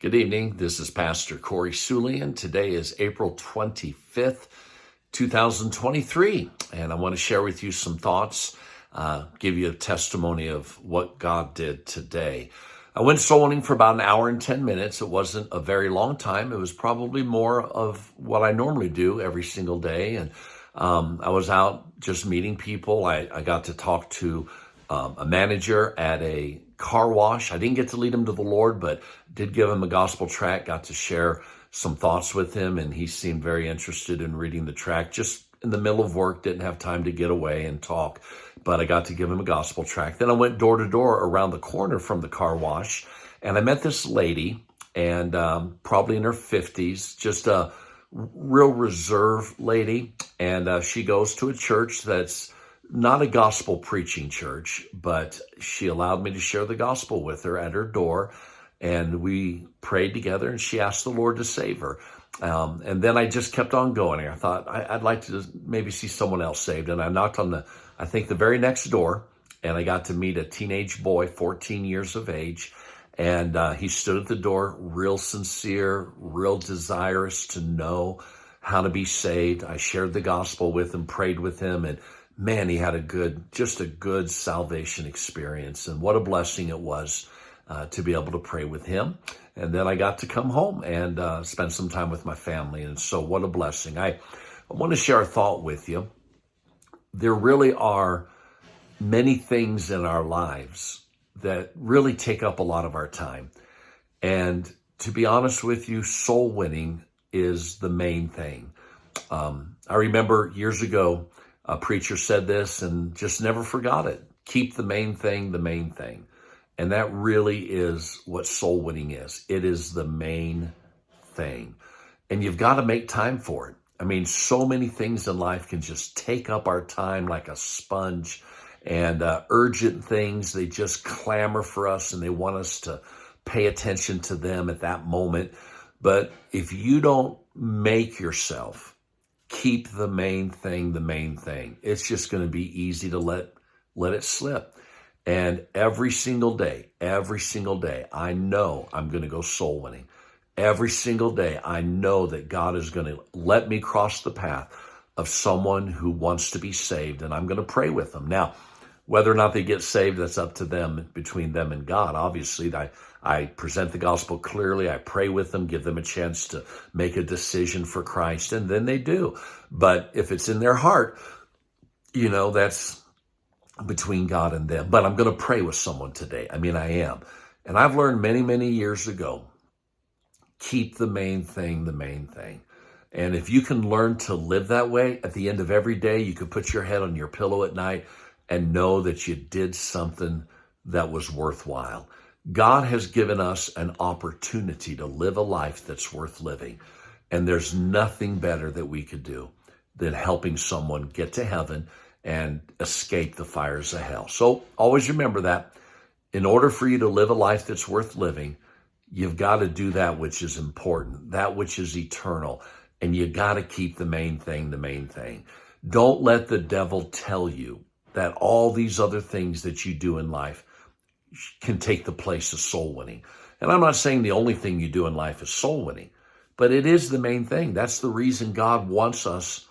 Good evening. This is Pastor Corey Sulian. Today is April 25th, 2023, and I want to share with you some thoughts, give you a testimony of what God did today. I went soul winning for about an hour and 10 minutes. It wasn't a very long time. It was probably more of what I normally do every single day, and I was out just meeting people. I got to talk to a manager at a car wash. I didn't get to lead him to the Lord, but did give him a gospel tract, got to share some thoughts with him, and he seemed very interested in reading the tract. Just in the middle of work, didn't have time to get away and talk, but I got to give him a gospel tract. Then I went door to door around the corner from the car wash, and I met this lady, and probably in her 50s, just a real reserved lady, and she goes to a church that's not a gospel preaching church, but she allowed me to share the gospel with her at her door, and we prayed together, and she asked the Lord to save her. And then I just kept on going. I thought I'd like to maybe see someone else saved, and I knocked on the very next door, and I got to meet a teenage boy, 14 years of age, and he stood at the door, real sincere, real desirous to know how to be saved. I shared the gospel with him, prayed with him, and man, he had just a good salvation experience. And what a blessing it was to be able to pray with him. And then I got to come home and spend some time with my family. And so what a blessing. I want to share a thought with you. There really are many things in our lives that really take up a lot of our time. And to be honest with you, soul winning is the main thing. I remember years ago, a preacher said this and just never forgot it. Keep the main thing the main thing. And that really is what soul winning is. It is the main thing. And you've got to make time for it. I mean, so many things in life can just take up our time like a sponge, and urgent things, they just clamor for us and they want us to pay attention to them at that moment. But if you don't make yourself keep the main thing the main thing, it's just going to be easy to let it slip. And every single day, I know I'm going to go soul winning. Every single day, I know that God is going to let me cross the path of someone who wants to be saved, and I'm going to pray with them. Now, whether or not they get saved, that's up to them, between them and God. Obviously, I present the gospel clearly. I pray with them, give them a chance to make a decision for Christ, and then they do. But if it's in their heart, that's between God and them. But I'm going to pray with someone today. I mean, I am. And I've learned many, many years ago, keep the main thing the main thing. And if you can learn to live that way, at the end of every day, you could put your head on your pillow at night and know that you did something that was worthwhile. God has given us an opportunity to live a life that's worth living. And there's nothing better that we could do than helping someone get to heaven and escape the fires of hell. So always remember that in order for you to live a life that's worth living, you've got to do that which is important, that which is eternal. And you got to keep the main thing the main thing. Don't let the devil tell you that all these other things that you do in life can take the place of soul winning. And I'm not saying the only thing you do in life is soul winning, but it is the main thing. That's the reason God wants us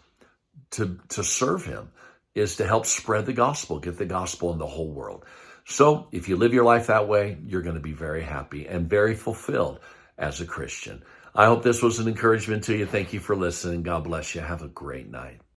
to serve him, is to help spread the gospel, get the gospel in the whole world. So if you live your life that way, you're going to be very happy and very fulfilled as a Christian. I hope this was an encouragement to you. Thank you for listening. God bless you. Have a great night.